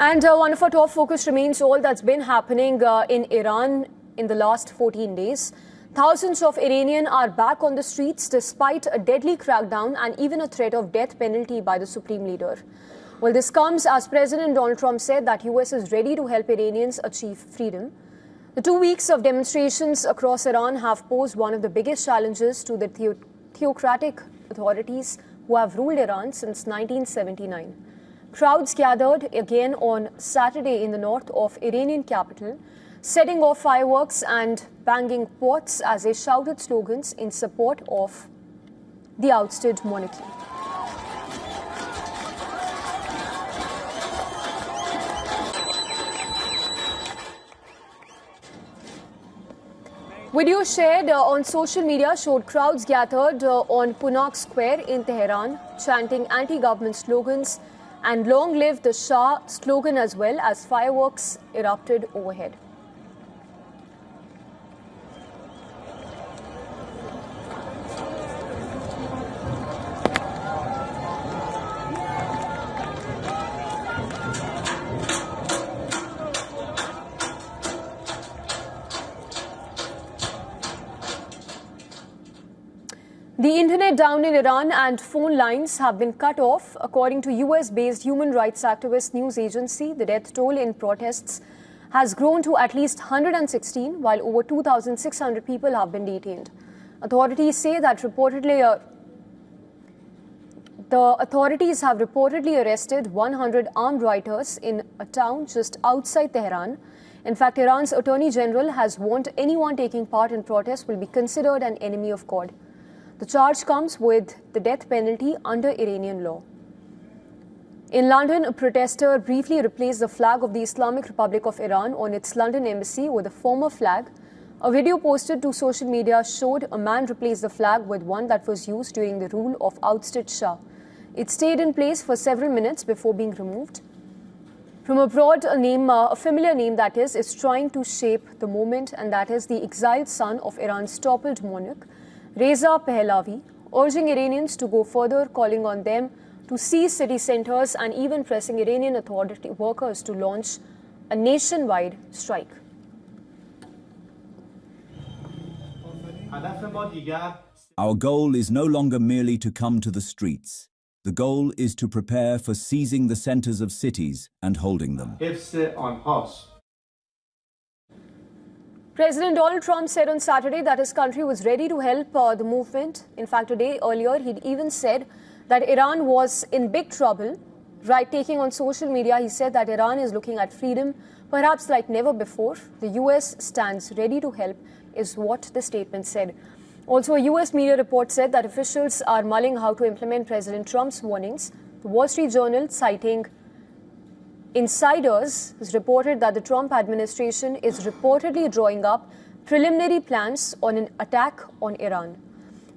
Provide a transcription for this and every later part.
And one of our top focus remains all that's been happening in Iran in the last 14 days. Thousands of Iranians are back on the streets despite a deadly crackdown and even a threat of death penalty by the supreme leader. Well, this comes as President Donald Trump said that US is ready to help Iranians achieve freedom. The 2 weeks of demonstrations across Iran have posed one of the biggest challenges to the theocratic authorities who have ruled Iran since 1979. Crowds gathered again on Saturday in the north of Iranian capital, setting off fireworks and banging pots as they shouted slogans in support of the ousted monarchy. Video shared on social media showed crowds gathered on Punak Square in Tehran, chanting anti-government slogans and "Long live the Shah" slogan, as well as fireworks erupted overhead. The internet down in Iran and phone lines have been cut off. According to US-based human rights activist news agency, the death toll in protests has grown to at least 116, while over 2,600 people have been detained. Authorities say that the authorities have reportedly arrested 100 armed rioters in a town just outside Tehran. In fact, Iran's Attorney General has warned anyone taking part in protests will be considered an enemy of God. The charge comes with the death penalty under Iranian law. In London, a protester briefly replaced the flag of the Islamic Republic of Iran on its London embassy with a former flag. A video posted to social media showed a man replace the flag with one that was used during the rule of ousted Shah. It stayed in place for several minutes before being removed. From abroad, a familiar name that is trying to shape the moment, and that is the exiled son of Iran's toppled monarch, Reza Pahlavi, urging Iranians to go further, calling on them to seize city centers and even pressing Iranian authority workers to launch a nationwide strike. Our goal is no longer merely to come to the streets. The goal is to prepare for seizing the centers of cities and holding them. President Donald Trump said on Saturday that his country was ready to help the movement. In fact, a day earlier, he'd even said that Iran was in big trouble. Right, taking on social media, he said that Iran is looking at freedom, perhaps like never before. The US stands ready to help, is what the statement said. Also, a US media report said that officials are mulling how to implement President Trump's warnings. The Wall Street Journal, citing insiders, has reported that the Trump administration is reportedly drawing up preliminary plans on an attack on Iran.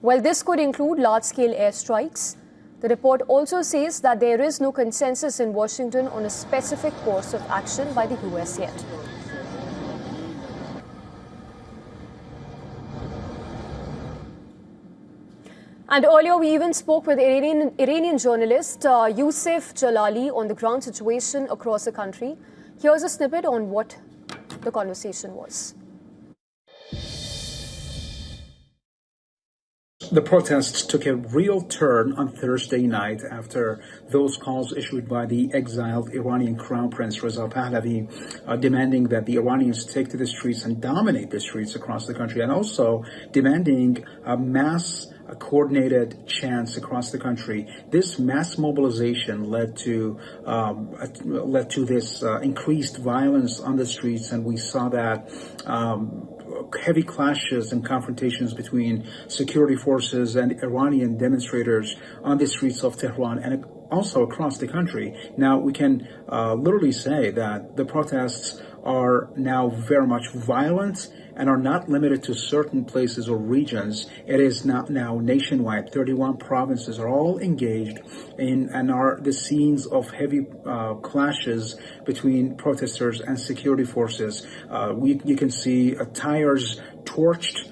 While this could include large-scale airstrikes, the report also says that there is no consensus in Washington on a specific course of action by the US yet. And earlier, we even spoke with Iranian journalist Youssef Jalali on the ground situation across the country. Here's a snippet on what the conversation was. The protests took a real turn on Thursday night after those calls issued by the exiled Iranian Crown Prince Reza Pahlavi, demanding that the Iranians take to the streets and dominate the streets across the country, and also demanding a mass coordinated chants across the country. This mass mobilization led to this increased violence on the streets, and we saw that heavy clashes and confrontations between security forces and Iranian demonstrators on the streets of Tehran and also across the country. Now, we can literally say that the protests are now very much violent and are not limited to certain places or regions. It is now nationwide. 31 provinces are all engaged in and are the scenes of heavy clashes between protesters and security forces. You can see tires torched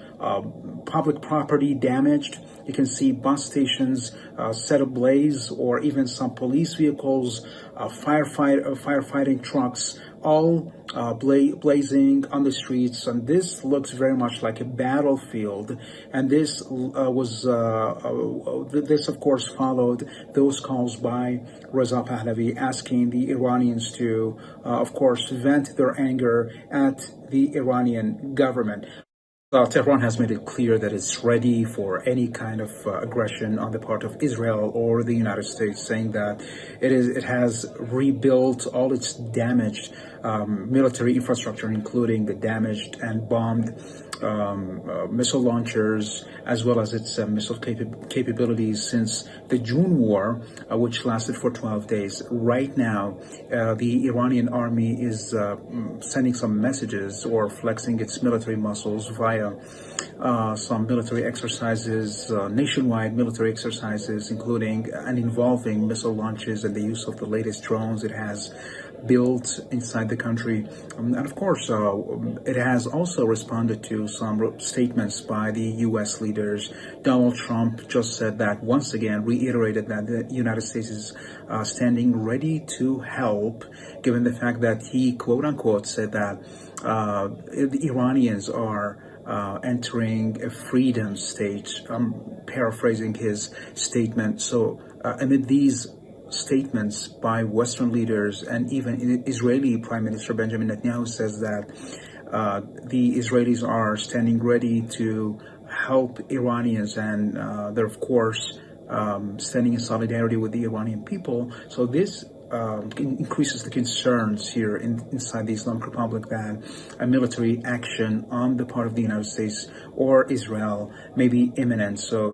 public property damaged. You can see bus stations set ablaze, or even some police vehicles, firefighting trucks, all blazing on the streets. And this looks very much like a battlefield. And this this of course followed those calls by Reza Pahlavi asking the Iranians to, of course, vent their anger at the Iranian government. Tehran has made it clear that it's ready for any kind of aggression on the part of Israel or the United States, saying that it has rebuilt all its damaged military infrastructure, including the damaged and bombed missile launchers, as well as its missile capabilities since the June war, which lasted for 12 days. Right now, the Iranian army is sending some messages or flexing its military muscles via some military exercises, nationwide military exercises, including and involving missile launches and the use of the latest drones it has built inside the country. And of course, it has also responded to some statements by the U.S. leaders. Donald Trump just said that, once again, reiterated that the United States is standing ready to help, given the fact that he, quote unquote, said that the Iranians are entering a freedom state. I'm paraphrasing his statement. So amid these statements by Western leaders, and even Israeli Prime Minister Benjamin Netanyahu says that the Israelis are standing ready to help Iranians, and they're of course standing in solidarity with the Iranian people. So this increases the concerns here inside the Islamic Republic that a military action on the part of the United States or Israel may be imminent. So